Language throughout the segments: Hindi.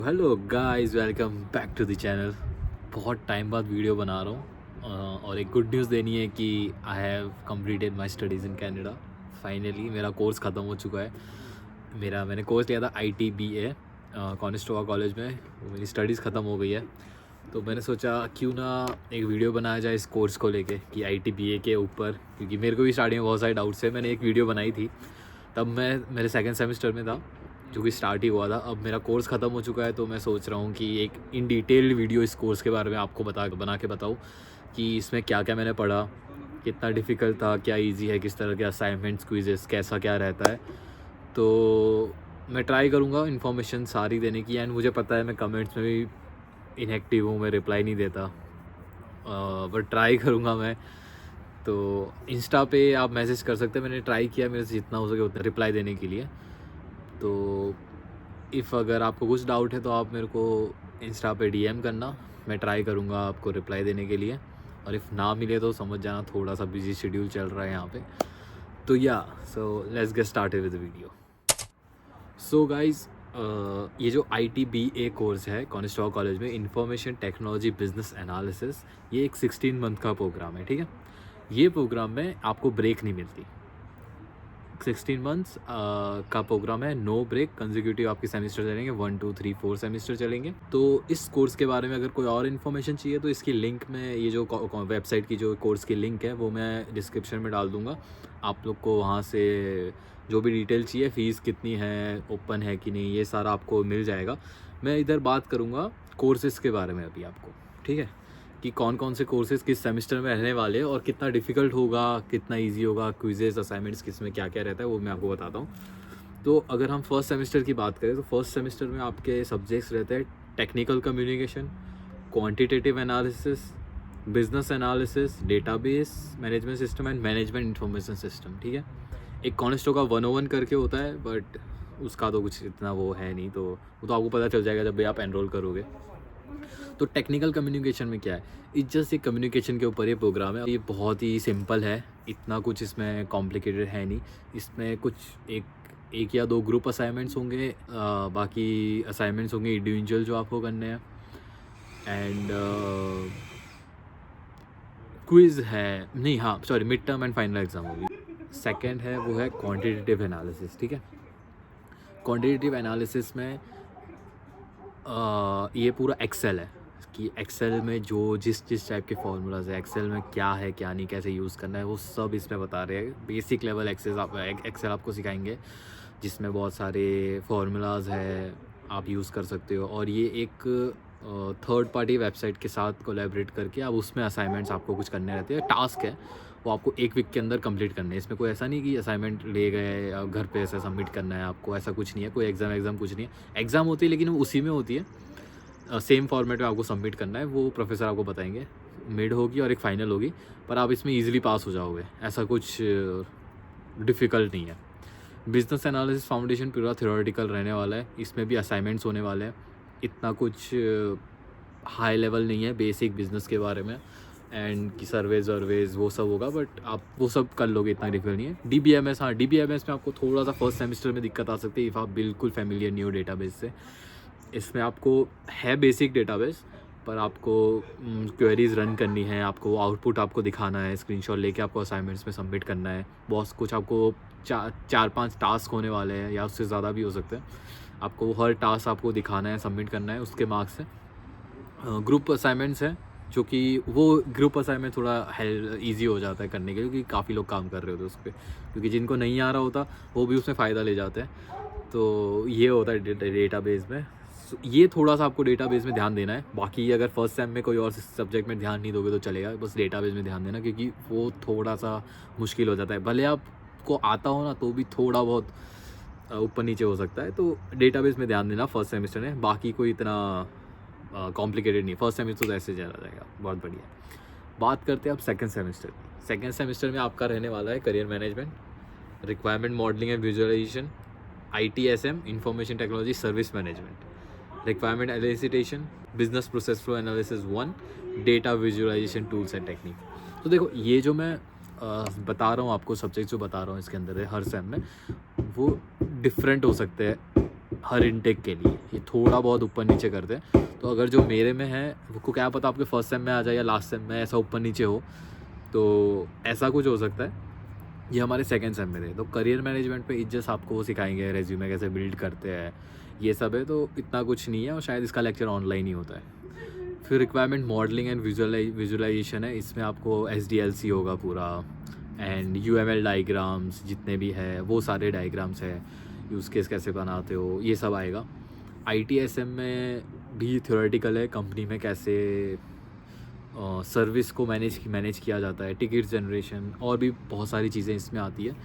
Hello guys, welcome back to the channel. बहुत टाइम बाद वीडियो बना रहा हूँ और एक गुड न्यूज़ देनी है कि I have completed my studies in Canada. Finally मेरा कोर्स ख़त्म हो चुका है। मैंने कोर्स लिया था ITBA कॉनिस्टोवा कॉलेज में। मेरी स्टडीज़ ख़त्म हो गई है, तो मैंने सोचा क्यों ना एक वीडियो बनाया जाए इस कोर्स को लेके कि ITBA के ऊपर, क्योंकि मेरे को भी स्टार्टिंग में बहुत सारे डाउट्स है। मैंने एक वीडियो बनाई थी, तब मैं मेरे सेकंड सेमेस्टर में था, जो कि स्टार्ट ही हुआ था। अब मेरा कोर्स ख़त्म हो चुका है, तो मैं सोच रहा हूँ कि एक इन डिटेल वीडियो इस कोर्स के बारे में आपको बना के बताऊँ कि इसमें क्या क्या मैंने पढ़ा, कितना डिफ़िकल्ट था, क्या इजी है, किस तरह के असाइनमेंट्स, क्विजेस, कैसा क्या रहता है। तो मैं ट्राई करूँगा इन्फॉर्मेशन सारी देने की। एंड मुझे पता है मैं कमेंट्स में भी इनएक्टिव हूँ, मैं रिप्लाई नहीं देता, बट ट्राई करूँगा मैं। तो इंस्टा पे आप मैसेज कर सकते हैं, मैंने ट्राई किया मेरे से जितना हो सके उतना रिप्लाई देने के लिए। तो इफ़ अगर आपको कुछ डाउट है तो आप मेरे को इंस्टा पे DM करना, मैं ट्राई करूँगा आपको रिप्लाई देने के लिए। और इफ़ ना मिले तो समझ जाना थोड़ा सा बिजी शेड्यूल चल रहा है यहाँ पे। तो so let's get started with the video. So guys, ये जो ITBA कोर्स है कॉनिस्टोवा कॉलेज में, इंफॉर्मेशन टेक्नोलॉजी बिजनेस एनालिसिस, ये एक 16 मंथ का प्रोग्राम है, ठीक है। ये प्रोग्राम में आपको ब्रेक नहीं मिलती। 16 मंथ्स का प्रोग्राम है, नो ब्रेक, कंजिक्यूटिव आपके सेमेस्टर चलेंगे, 1 2 3 4 सेमेस्टर चलेंगे। तो इस कोर्स के बारे में अगर कोई और इन्फॉर्मेशन चाहिए तो इसकी लिंक में, ये जो वेबसाइट की जो कोर्स की लिंक है वो मैं डिस्क्रिप्शन में डाल दूँगा। आप लोग को वहाँ से जो भी डिटेल चाहिए, फ़ीस कितनी है, ओपन है कि नहीं, ये सारा आपको मिल जाएगा। मैं इधर बात करूँगा कोर्सेज़ के बारे में अभी आपको, ठीक है, कि कौन कौन से कोर्सेज़ किस सेमेस्टर में रहने वाले हैं और कितना डिफ़िकल्ट होगा, कितना इजी होगा, क्विज़ेस, असाइनमेंट्स किस में क्या क्या रहता है, वो मैं आपको बताता हूँ। तो अगर हम फर्स्ट सेमेस्टर की बात करें तो फर्स्ट सेमेस्टर में आपके सब्जेक्ट्स रहते हैं technical communication, quantitative analysis, business analysis, database management system and management information system, ठीक है। एक कॉनिस्टो का 101 करके होता है, बट उसका तो कुछ इतना वो है नहीं, तो वो तो आपको पता चल जाएगा जब भी आप एनरोल करोगे। तो टेक्निकल कम्युनिकेशन में क्या है, इट्स जस्ट एक कम्युनिकेशन के ऊपर ये प्रोग्राम है। ये बहुत ही सिंपल है, इतना कुछ इसमें कॉम्प्लिकेटेड है नहीं। इसमें कुछ एक या दो ग्रुप असाइनमेंट्स होंगे, बाकी असाइनमेंट्स होंगे इंडिविजुअल जो आपको करने हैं। एंड क्विज है नहीं, हाँ sorry, mid term and final exam होगी। सेकेंड है वो है क्वान्टिटेटिव एनालिसिस, ठीक है। क्वान्टिटेटिव एनालिसिस में ये पूरा एक्सेल है, कि एक्सेल में जो जिस टाइप के फार्मूलाज है, एक्सेल में क्या है क्या नहीं, कैसे यूज़ करना है, वो सब इसमें बता रहे हैं। बेसिक लेवल एक्सेल आपको सिखाएंगे, जिसमें बहुत सारे फार्मूलाज है, आप यूज़ कर सकते हो। और ये एक थर्ड पार्टी वेबसाइट के साथ कोलैबोरेट करके आप उसमें असाइनमेंट्स आपको कुछ करने रहते हैं, टास्क है, वो आपको 1 वीक के अंदर कंप्लीट करने हैं। इसमें कोई ऐसा नहीं कि असाइनमेंट ले गए या घर पे ऐसा सबमिट करना है आपको, ऐसा कुछ नहीं है। कोई एग्ज़ाम कुछ नहीं है। एग्ज़ाम होती है लेकिन वो उसी में होती है, सेम फॉर्मेट में आपको सबमिट करना है, वो प्रोफेसर आपको बताएंगे। मिड होगी और एक फ़ाइनल होगी, पर आप इसमें ईजिली पास हो जाओगे, ऐसा कुछ डिफ़िकल्ट नहीं है। बिजनेस एनालिसिस फाउंडेशन पूरा थ्योरेटिकल रहने वाला है, इसमें भी असाइनमेंट्स होने वाले हैं। इतना कुछ हाई लेवल नहीं है, बेसिक बिजनेस के बारे में एंड की सर्वेज वो सब होगा, बट आप वो सब कर लोगे, इतना डिफिकल्ट नहीं है। DBMS, हाँ DBMS में आपको थोड़ा सा फर्स्ट सेमेस्टर में दिक्कत आ सकती है इफ़ आप बिल्कुल फैमिलियर नहीं हो डेटाबेस से। इसमें आपको है बेसिक डेटाबेस, पर आपको क्वेरीज रन करनी है, आपको आउटपुट आपको दिखाना है, स्क्रीनशॉट लेके आपको असाइनमेंट्स में सबमिट करना है। बहुत कुछ आपको 4-5 टास्क होने वाले हैं, या उससे ज़्यादा भी हो सकते हैं। आपको हर टास्क आपको दिखाना है, सबमिट करना है, उसके मार्क्स हैं। ग्रुप असाइनमेंट्स हैं, जो कि वो ग्रुप असाइनमेंट थोड़ा ईजी हो जाता है करने के लिए, क्योंकि काफ़ी लोग काम कर रहे होते हैं उस पर, क्योंकि जिनको नहीं आ रहा होता वो भी उसमें फ़ायदा ले जाते हैं। तो ये होता है डेटाबेस में। ये थोड़ा सा आपको डेटाबेस में ध्यान देना है। बाकी अगर फर्स्ट सेम में कोई और सब्जेक्ट में ध्यान नहीं दोगे तो चलेगा, बस डेटाबेस में ध्यान देना, क्योंकि वो थोड़ा सा मुश्किल हो जाता है। भले आपको आता हो ना, तो भी थोड़ा बहुत ऊपर नीचे हो सकता है। तो डेटाबेस में ध्यान देना फर्स्ट सेमेस्टर में, बाकी कोई इतना कॉम्प्लिकेटेड नहीं। फर्स्ट सेमेस्टर तो ऐसे चला जाएगा, बहुत बढ़िया। बात करते हैं अब सेकंड सेमेस्टर की। सेकंड सेमेस्टर में आपका रहने वाला है career management, requirement modelling and visualisation, ITSM information technology service management, requirement elicitation, business process flow analysis 1, data visualisation tools and technique. तो देखो, ये जो मैं बता रहा हूँ आपको, सब्जेक्ट जो बता रहा हूँ इसके अंदर है हर सेम में, वो डिफरेंट हो सकते हैं हर इनटेक के लिए, ये थोड़ा बहुत ऊपर नीचे करते हैं। तो अगर जो मेरे में है वो क्या पता आपके फर्स्ट सेम में आ जाए या लास्ट सेम में ऐसा ऊपर नीचे हो, तो ऐसा कुछ हो सकता है। ये हमारे सेकंड सेम में थे। तो करियर मैनेजमेंट पे जस्ट आपको वो सिखाएंगे, रेज्यूमे कैसे बिल्ड करते हैं, ये सब है। तो इतना कुछ नहीं है और शायद इसका लेक्चर ऑनलाइन ही होता है। फिर रिक्वायरमेंट मॉडलिंग एंड विजुअलाइजेशन है, इसमें आपको SDLC होगा पूरा, एंड UML डायग्राम्स जितने भी है वो सारे डायग्राम्स है, यूज़ केस कैसे बनाते हो ये सब आएगा। ITSM में भी थ्योरेटिकल है, कंपनी में कैसे सर्विस को मैनेज किया जाता है, टिकट जनरेशन और भी बहुत सारी चीज़ें इसमें आती है।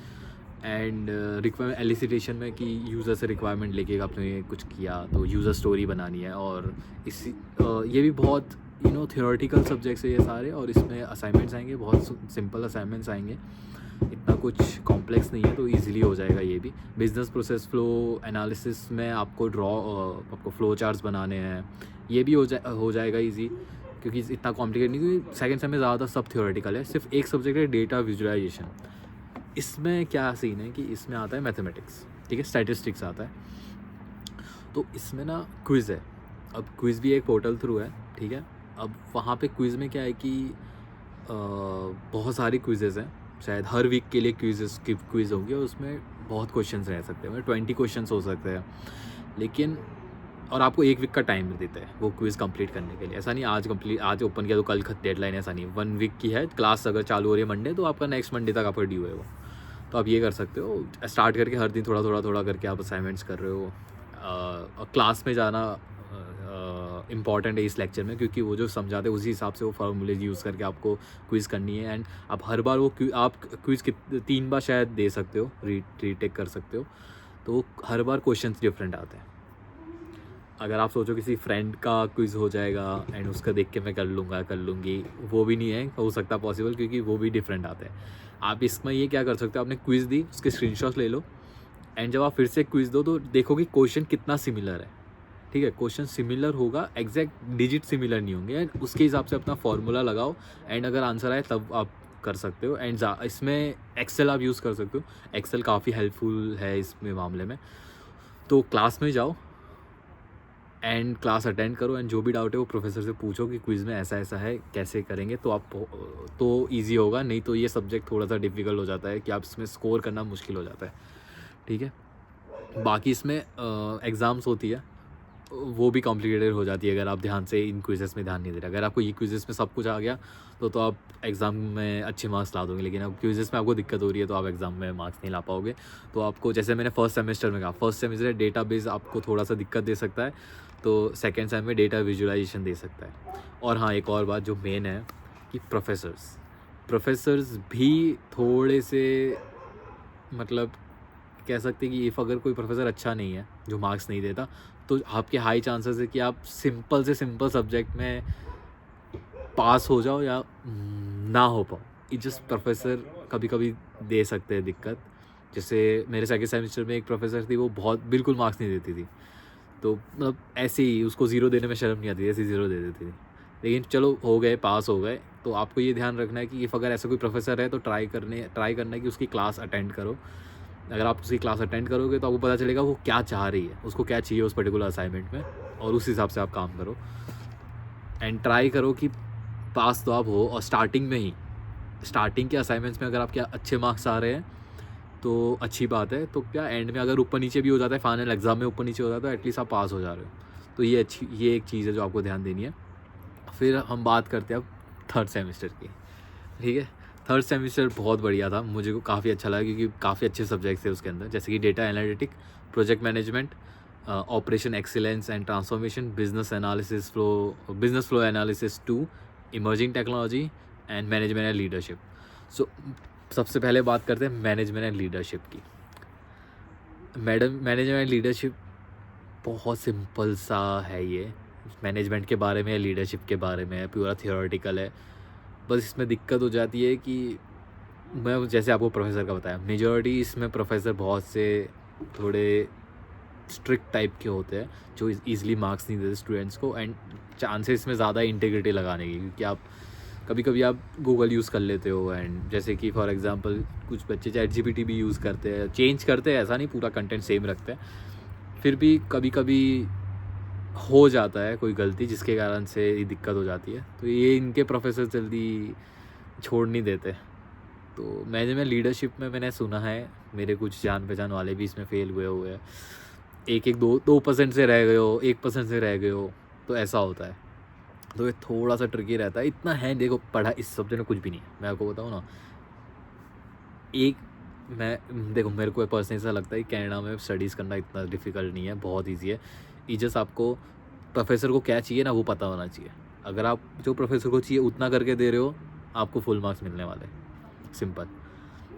एंड रिक्वायरमेंट एलिसिटेशन में कि यूज़र से रिक्वायरमेंट लेके आपने कुछ किया तो यूज़र स्टोरी बनानी है। और ये भी बहुत थ्योरेटिकल सब्जेक्ट्स है ये सारे, और इसमें असाइनमेंट्स आएंगे, बहुत सिंपल असाइनमेंट्स आएंगे, इतना कुछ कॉम्प्लेक्स नहीं है, तो ईजिली हो जाएगा ये भी। बिजनेस प्रोसेस फ्लो एनालिसिस में आपको आपको फ्लो चार्ट्स बनाने हैं, ये भी हो जाएगा ईजी, क्योंकि इतना कॉम्प्लिकेट नहीं, क्योंकि सेकंड सेम में ज़्यादा सब थ्योरेटिकल है। सिर्फ एक सब्जेक्ट है डेटा विजुअलाइजेशन। इसमें क्या सीन है कि इसमें आता है मैथमेटिक्स, ठीक है, स्टैटिस्टिक्स आता है। तो इसमें ना क्विज़ है। अब क्विज़ भी एक पोर्टल थ्रू है, ठीक है। अब वहाँ पे क्विज़ में क्या है कि बहुत सारी क्विज़ेज़ हैं, शायद हर वीक के लिए क्विज़ होंगे, और उसमें बहुत क्वेश्चंस रह सकते हैं, 20 क्वेश्चंस हो सकते हैं। लेकिन और आपको 1 वीक का टाइम देते हैं वो क्विज़ कंप्लीट करने के लिए। ऐसा नहीं आज ओपन किया तो कल डेडलाइन, ऐसा नहीं। 1 वीक की है क्लास, अगर चालू हो रही है मंडे तो आपका नेक्स्ट मंडे तक आपका ड्यू है वो। तो आप ये कर सकते हो, स्टार्ट करके हर दिन थोड़ा करके आप असाइनमेंट्स कर रहे हो। और क्लास में जाना इम्पॉर्टेंट है इस लेक्चर में, क्योंकि वो जो समझाते हैं उसी हिसाब से वो फार्मूले यूज़ करके आपको क्विज़ करनी है। एंड आप हर बार वो आप क्विज़ 3 बार शायद दे सकते हो, रीटेक कर सकते हो। तो हर बार क्वेश्चंस डिफरेंट आते हैं। अगर आप सोचो किसी फ्रेंड का क्विज़ हो जाएगा एंड उसका देख के मैं कर लूँगी, वो भी नहीं है हो सकता पॉसिबल, क्योंकि वो भी डिफरेंट आते हैं। आप इसमें ये क्या कर सकते हो, आपने क्विज़ दी, उसके स्क्रीनशॉट ले लो, एंड जब आप फिर से क्विज़ दो तो देखो कि क्वेश्चन कितना सिमिलर है, ठीक है। क्वेश्चन सिमिलर होगा, एग्जैक्ट डिजिट सिमिलर नहीं होंगे, एंड उसके हिसाब से अपना फॉर्मूला लगाओ, एंड अगर आंसर आए तब आप कर सकते हो। एंड इसमें एक्सेल आप यूज़ कर सकते हो, एक्सेल काफ़ी हेल्पफुल है इसमें मामले में। तो क्लास में जाओ एंड क्लास अटेंड करो, एंड जो भी डाउट है वो प्रोफेसर से पूछो कि क्विज़ में ऐसा है कैसे करेंगे, तो आप तो ईजी होगा। नहीं तो ये सब्जेक्ट थोड़ा सा डिफ़िकल्ट हो जाता है कि आप इसमें स्कोर करना मुश्किल हो जाता है, ठीक है। बाकी इसमें एग्ज़ाम्स होती है, वो भी कॉम्प्लिकेटेड हो जाती है अगर आप ध्यान से इन क्विज़ेस में ध्यान नहीं दे रहे। अगर आपको ये क्विज़ेस में सब कुछ आ गया तो आप एग्ज़ाम में अच्छे मार्क्स ला दोगे, लेकिन अब क्विज़ेस में आपको दिक्कत हो रही है तो आप एग्ज़ाम में मार्क्स नहीं ला पाओगे। तो आपको, जैसे मैंने फर्स्ट सेमेस्टर में कहा, फर्स्ट सेमेस्टर डेटाबेस आपको थोड़ा सा दिक्कत दे सकता है, तो सेकेंड सेम में डेटा विजुअलाइजेशन दे सकता है। और हाँ, एक और बात जो मेन है कि प्रोफेसर्स भी थोड़े से, मतलब कह सकते हैं कि इफ़ अगर कोई प्रोफेसर अच्छा नहीं है, जो मार्क्स नहीं देता, तो आपके हाई चांसेस है कि आप सिंपल से सिंपल सब्जेक्ट में पास हो जाओ या ना हो पाओ। ये जस्ट प्रोफेसर कभी कभी दे सकते हैं दिक्कत। जैसे मेरे सेकंड सेमेस्टर में एक प्रोफेसर थी, वो बहुत बिल्कुल मार्क्स नहीं देती थी, तो मतलब ऐसे ही उसको 0 देने में शर्म नहीं आती, ऐसे 0 दे देती थी। लेकिन चलो हो गए, पास हो गए। तो आपको ये ध्यान रखना है कि इफ़ अगर ऐसा कोई प्रोफेसर है तो ट्राई करना है कि उसकी क्लास अटेंड करो। अगर आप उसकी क्लास अटेंड करोगे तो आपको पता चलेगा वो क्या चाह रही है, उसको क्या चाहिए उस पर्टिकुलर असाइनमेंट में, और उस हिसाब से आप काम करो। एंड ट्राई करो कि पास तो आप हो, और स्टार्टिंग के असाइनमेंट्स में अगर आपके अच्छे मार्क्स आ रहे हैं तो अच्छी बात है। तो क्या एंड में अगर ऊपर नीचे भी हो जाता है, फाइनल एग्ज़ाम में ऊपर नीचे हो जाता है, तो एटलीस्ट आप पास हो जा रहे हो। तो ये एक चीज़ है जो आपको ध्यान देनी है। फिर हम बात करते हैं अब थर्ड सेमेस्टर की, ठीक है। थर्ड सेमेस्टर बहुत बढ़िया था, मुझे को काफ़ी अच्छा लगा, क्योंकि काफ़ी अच्छे सब्जेक्ट्स थे उसके अंदर, जैसे कि data analytic, project management, operation excellence and transformation, business flow analysis 2, emerging technology and management and leadership. So सबसे पहले बात करते हैं मैनेजमेंट एंड लीडरशिप की। मैनेजमेंट एंड लीडरशिप बहुत सिंपल सा है, ये मैनेजमेंट के बारे में, लीडरशिप के बारे में, पूरा थियोरेटिकल है। बस इसमें दिक्कत हो जाती है कि मैं जैसे आपको प्रोफेसर का बताया, मेजॉरिटी इसमें प्रोफेसर बहुत से थोड़े स्ट्रिक्ट टाइप के होते हैं, जो ईज़िली मार्क्स नहीं देते स्टूडेंट्स को, एंड चांसेस इसमें ज़्यादा इंटीग्रिटी लगाने की, क्योंकि आप कभी आप गूगल यूज़ कर लेते हो, एंड जैसे कि फॉर एग्जांपल कुछ बच्चे ChatGPT भी यूज़ करते हैं, चेंज करते हैं, ऐसा नहीं पूरा कंटेंट सेम रखते हैं, फिर भी कभी कभी हो जाता है कोई गलती जिसके कारण से ये दिक्कत हो जाती है, तो ये इनके प्रोफेसर जल्दी छोड़ नहीं देते। तो मैं लीडरशिप में मैंने सुना है, मेरे कुछ जान पहचान वाले भी इसमें फेल हुए हैं, एक 2% से रह गए हो, 1% से रह गए हो, तो ऐसा होता है। तो ये थोड़ा सा ट्रिकी रहता है। इतना है, देखो पढ़ा इस सब्जेक्ट में कुछ भी नहीं है, मैं आपको बताऊँ ना। देखो मेरे को पर्सनली ऐसा लगता है कि कनाडा में स्टडीज़ करना इतना डिफ़िकल्ट नहीं है, बहुत ईजी है। ये जस्ट आपको प्रोफेसर को क्या चाहिए ना वो पता होना चाहिए। अगर आप जो प्रोफेसर को चाहिए उतना करके दे रहे हो, आपको फुल मार्क्स मिलने वाले, सिंपल।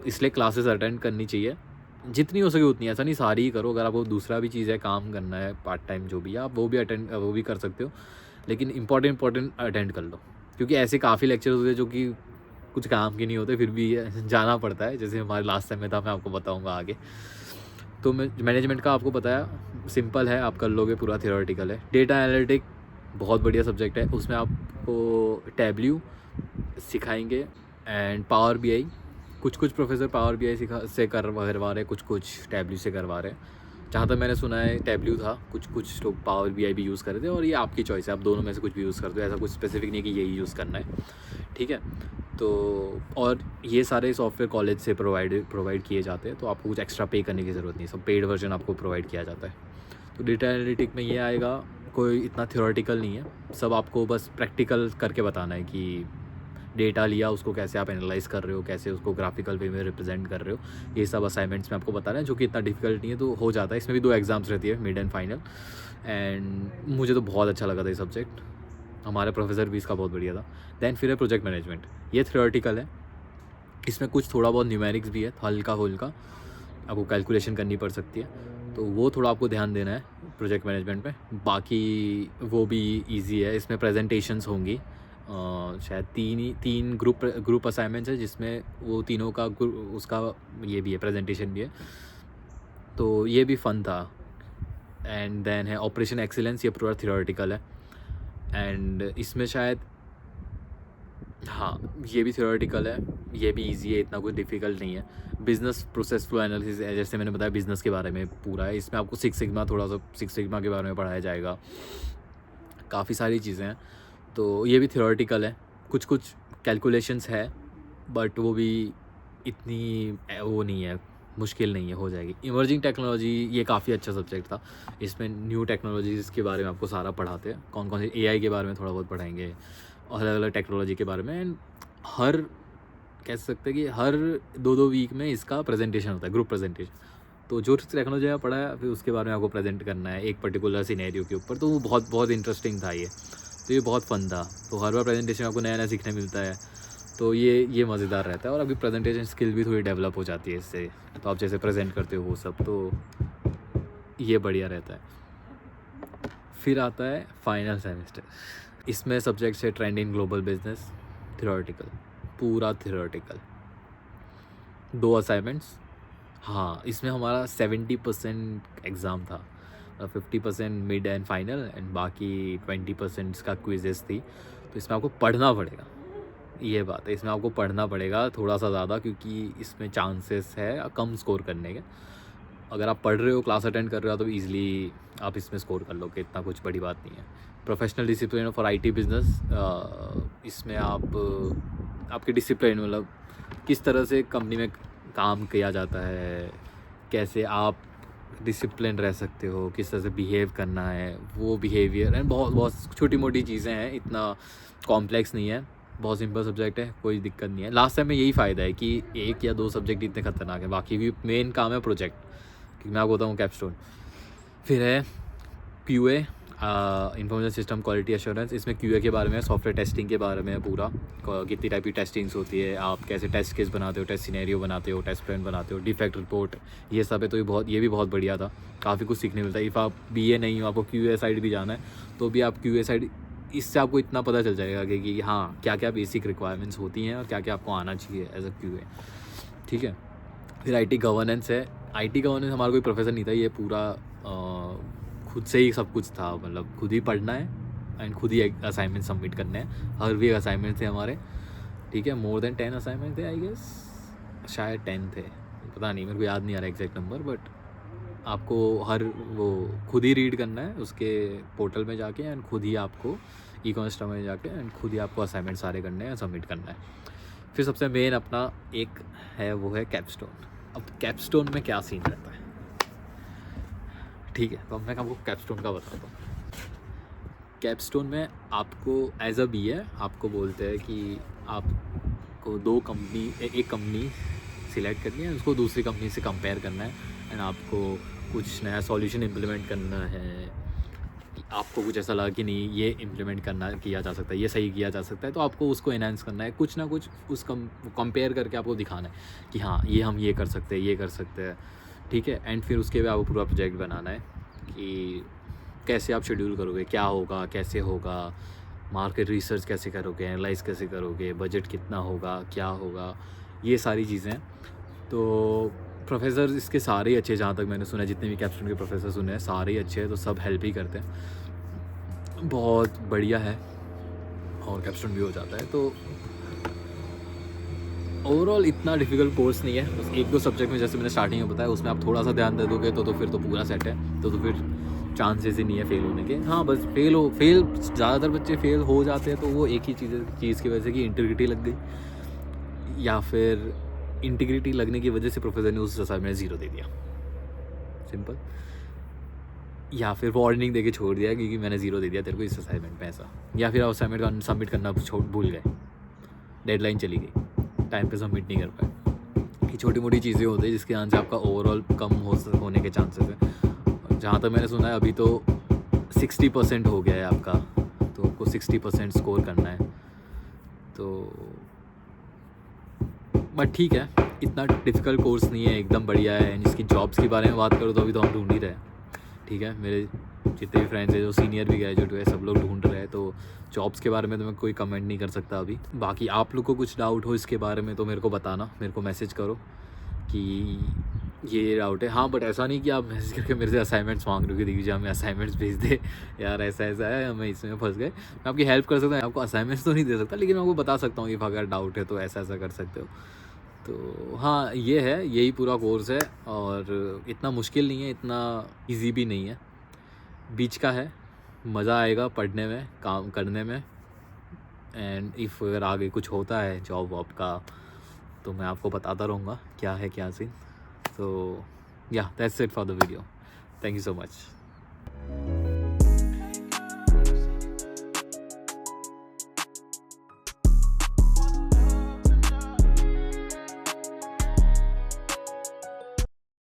इसलिए क्लासेस अटेंड करनी चाहिए जितनी हो सके उतनी, ऐसा नहीं सारी ही करो। अगर आपको दूसरा भी चीज़ है, काम करना है पार्ट टाइम जो भी है, आप वो भी कर सकते हो, लेकिन इंपॉर्टेंट अटेंड कर लो, क्योंकि ऐसे काफ़ी लेक्चर्स होते हैं जो कि कुछ काम के नहीं होते, फिर भी जाना पड़ता है। जैसे हमारे लास्ट टाइम में था, मैं आपको बताऊंगा आगे। तो मैनेजमेंट का आपको बताया, सिंपल है, आप कर लोगे, पूरा थियोरेटिकल है। डेटा एनालिटिक बहुत बढ़िया सब्जेक्ट है, उसमें आपको टैब्ल्यू सिखाएंगे एंड पावर बीआई। कुछ प्रोफेसर पावर बीआई से करवा रहे, कुछ टैब्ल्यू से करवा रहे हैं। जहाँ तक मैंने सुना है टैब्ल्यू था, कुछ लोग पावर बीआई भी यूज़ कर रहे थे, और ये आपकी चॉइस है, आप दोनों में से कुछ भी यूज़ करते हो, ऐसा कुछ स्पेसिफिक नहीं कि यही यूज़ करना है, ठीक है। तो और ये सारे सॉफ्टवेयर कॉलेज से प्रोवाइड किए जाते हैं, तो आपको कुछ एक्स्ट्रा पे करने की ज़रूरत नहीं, सब पेड वर्जन आपको प्रोवाइड किया जाता है। तो डेटा एनालिटिक में ये आएगा, कोई इतना थ्योरेटिकल नहीं है, सब आपको बस प्रैक्टिकल करके बताना है कि डेटा लिया, उसको कैसे आप एनालाइज कर रहे हो, कैसे उसको ग्राफिकल वे में रिप्रेजेंट कर रहे हो, ये सब असाइनमेंट्स में आपको बताना है, जो कि इतना डिफिकल्ट नहीं है, तो हो जाता है। इसमें भी 2 एग्ज़ाम्स रहती है, मिड एंड फाइनल, एंड मुझे तो बहुत अच्छा लगा था ये सब्जेक्ट, हमारे प्रोफेसर भी इसका बहुत बढ़िया था। देन फिर है प्रोजेक्ट मैनेजमेंट, ये थ्योरेटिकल है, इसमें कुछ थोड़ा बहुत न्यूमेरिक्स भी है, हल्का फुल्का आपको कैलकुलेशन करनी पड़ सकती है, तो वो थोड़ा आपको ध्यान देना है प्रोजेक्ट मैनेजमेंट में। बाकी वो भी इजी है, इसमें प्रेजेंटेशंस होंगी, शायद 3 ग्रुप असाइनमेंट्स है, जिसमें वो तीनों का उसका ये भी है, प्रेजेंटेशन भी है, तो ये भी फ़न था। एंड देन है ऑपरेशन एक्सीलेंस, ये पूरा थियोरेटिकल है, एंड इसमें शायद हाँ ये भी थियोरेटिकल है, ये भी इजी है, इतना कुछ डिफ़िकल्ट नहीं है। बिज़नेस प्रोसेस फ्लो एनालिसिस है, जैसे मैंने बताया बिज़नेस के बारे में पूरा है, इसमें आपको सिक्स सिग्मा के बारे में पढ़ाया जाएगा, काफ़ी सारी चीज़ें हैं, तो ये भी थियोरेटिकल है। कुछ कैलकुलेशंस है, बट वो भी इतनी वो नहीं है, मुश्किल नहीं है, हो जाएगी। इमर्जिंग टेक्नोलॉजी, ये काफ़ी अच्छा सब्जेक्ट था, इसमें न्यू टेक्नोलॉजीज़ के बारे में आपको सारा पढ़ाते हैं, कौन कौन से एआई के बारे में थोड़ा बहुत पढ़ाएंगे, अलग अलग टेक्नोलॉजी के बारे में। एंड हर कह सकते हैं कि हर 2 वीक में इसका प्रेजेंटेशन होता है, ग्रुप प्रेजेंटेशन, तो जो टेक्नोलॉजी में पढ़ा है फिर उसके बारे में आपको प्रेजेंट करना है एक पर्टिकुलर सिनेरियो के ऊपर, तो वो बहुत इंटरेस्टिंग था ये, तो ये बहुत फ़न था। तो हर बार प्रेजेंटेशन आपको नया सीखने मिलता है, तो ये मज़ेदार रहता है, और अभी प्रेजेंटेशन स्किल भी थोड़ी डेवलप हो जाती है इससे, तो आप जैसे प्रेजेंट करते हो वो सब, तो ये बढ़िया रहता है। फिर आता है फाइनल सेमेस्टर, इसमें सब्जेक्ट्स है trend in global business, theoretical, पूरा थियोरेटिकल, 2 असाइनमेंट्स। हाँ इसमें हमारा 70% एग्ज़ाम था, 50% मिड एंड फाइनल, एंड बाकी 20% का क्विजेस थी। तो इसमें आपको पढ़ना पड़ेगा, ये बात है, इसमें आपको पढ़ना पड़ेगा थोड़ा सा ज़्यादा, क्योंकि इसमें चांसेस है कम स्कोर करने के। अगर आप पढ़ रहे हो, क्लास अटेंड कर रहे हो, तो ईज़िली आप इसमें स्कोर कर लोगे, इतना कुछ बड़ी बात नहीं है। Professional discipline for IT business, इसमें आपके डिसिप्लिन, मतलब किस तरह से कंपनी में काम किया जाता है, कैसे आप डिसिप्लिन रह सकते हो, किस तरह से बिहेव करना है, वो बिहेवियर, एंड बहुत छोटी मोटी चीज़ें हैं, इतना कॉम्प्लेक्स नहीं है, बहुत सिंपल सब्जेक्ट है, कोई दिक्कत नहीं है। लास्ट टाइम में यही फ़ायदा है कि 1 या 2 सब्जेक्ट इतने खतरनाक हैं, बाकी भी मेन काम है प्रोजेक्ट, क्योंकि मैं आपको बताऊँ कैपस्टोन। फिर है QA, information system quality assurance, इसमें QA के बारे में, सॉफ्टवेयर टेस्टिंग के बारे में पूरा, कितनी टाइप की टेस्टिंग्स होती है, आप कैसे टेस्ट केस बनाते हो, टेस्ट सिनेरियो बनाते हो, टेस्ट प्लान बनाते हो, डिफेक्ट रिपोर्ट, ये सब है। तो ये भी बहुत बढ़िया था, काफ़ी कुछ सीखने मिलता है। इफ़ आप BA नहीं हो, आपको QA साइड भी जाना है, तो भी आप QA साइड, इससे आपको इतना पता चल जाएगा कि हाँ क्या क्या बेसिक रिक्वायरमेंट्स होती हैं और क्या क्या आपको आना चाहिए एज अ QA, ठीक है। फिर IT गवर्नेंस है, IT गवर्नेंस हमारा कोई प्रोफेसर नहीं था, ये पूरा खुद से ही सब कुछ था, मतलब खुद ही पढ़ना है एंड खुद ही असाइनमेंट सबमिट करने हैं। हर वीक असाइनमेंट थे हमारे, ठीक है, मोर देन 10 असाइनमेंट थे आई गेस, शायद 10 थे, पता नहीं, मेरे को याद नहीं आ रहा एग्जैक्ट नंबर, बट आपको हर वो खुद ही रीड करना है उसके पोर्टल में जाके, एंड खुद ही आपको ई-कॉमर्स में जाके एंड खुद ही आपको असाइनमेंट सारे करने हैं, सबमिट करना है। फिर सबसे मेन अपना एक है, वो है कैपस्टोन। अब कैपस्टोन में क्या सीन रहता है, ठीक है, तो अब मैं आपको कैपस्टोन का बताता हूँ। कैपस्टोन में आपको एज अ बी है, आपको बोलते हैं कि आपको एक कंपनी सिलेक्ट करनी है, उसको दूसरी कंपनी से कंपेयर करना है, एंड आपको कुछ नया सॉल्यूशन इम्प्लीमेंट करना है। आपको कुछ ऐसा लगा कि नहीं ये इम्प्लीमेंट किया जा सकता है, ये सही किया जा सकता है, तो आपको उसको एनहांस करना है, कुछ ना कुछ उस कंपेयर करके आपको दिखाना है कि हाँ ये कर सकते हैं, ये कर सकते हैं, ठीक है। एंड फिर उसके बाद आपको पूरा प्रोजेक्ट बनाना है कि कैसे आप शेड्यूल करोगे, क्या होगा, कैसे होगा, मार्केट रिसर्च कैसे करोगे, एनालाइज कैसे करोगे, बजट कितना होगा, क्या होगा, ये सारी चीज़ें। तो प्रोफेसर इसके सारे ही अच्छे, जहाँ तक मैंने सुना है, जितने भी कैप्स्टोन के प्रोफेसर सुने हैं सारे ही अच्छे हैं, तो सब हेल्प ही करते हैं, बहुत बढ़िया है, और कैप्स्टोन भी हो जाता है। तो ओवरऑल इतना डिफ़िकल्ट कोर्स नहीं है, बस एक दो सब्जेक्ट में जैसे मैंने स्टार्टिंग में बताया उसमें आप थोड़ा सा ध्यान दे दोगे तो फिर तो पूरा सेट है, तो फिर चांसेस ही नहीं है फेल होने के। हाँ, बस फेल ज़्यादातर बच्चे फेल हो जाते हैं तो वो एक ही चीज़ की वजह से कि इंटीग्रिटी लग गई, या फिर इंटीग्रिटी लगने की वजह से प्रोफेसर ने उस असाइनमेंट 0 दे दिया, सिंपल, या फिर वार्निंग देके छोड़ दिया क्योंकि मैंने 0 दे दिया तेरे को इस असाइनमेंट में, ऐसा। या फिर असाइनमेंट सबमिट करना भूल गए, डेडलाइन चली गई, टाइम पे सबमिट नहीं कर पाए। ये छोटी मोटी चीज़ें होती है जिसके वजह से आपका ओवरऑल कम होने के चांसेस है। जहाँ तक मैंने सुना है अभी तो 60% हो गया है आपका, तो आपको 60% स्कोर करना है, तो बट ठीक है, इतना डिफ़िकल्ट कोर्स नहीं है, एकदम बढ़िया है। एंड इसकी जॉब्स के बारे में बात करो तो अभी तो हम ढूंढ ही रहे हैं, ठीक है। मेरे जितने भी फ्रेंड्स हैं जो सीनियर भी ग्रेजुएट हुए, सब लोग ढूंढ रहे हैं, तो जॉब्स के बारे में तो मैं कोई कमेंट नहीं कर सकता अभी। बाकी आप लोग को कुछ डाउट हो इसके बारे में तो मेरे को बताना, मेरे को मैसेज करो कि ये डाउट है। हाँ, बट ऐसा नहीं कि आप मैसेज करके मेरे से असाइनमेंट्स मांग रहे हो कि दीजिए हमें असाइनमेंट्स भेज दे यार, ऐसा ऐसा है, हमें इसमें फंस गए। मैं आपकी हेल्प कर सकता हूँ, आपको असाइनमेंट्स तो नहीं दे सकता, लेकिन मैं आपको बता सकता हूँ कि अगर डाउट है तो ऐसा ऐसा कर सकते हो। तो हाँ, ये है, यही पूरा कोर्स है, और इतना मुश्किल नहीं है, इतना इजी भी नहीं है, बीच का है। मज़ा आएगा पढ़ने में, काम करने में, एंड इफ़ अगर आगे कुछ होता है जॉब वॉब का तो मैं आपको बताता रहूँगा क्या है क्या सीन। तो या that's it for the video, thank you so much.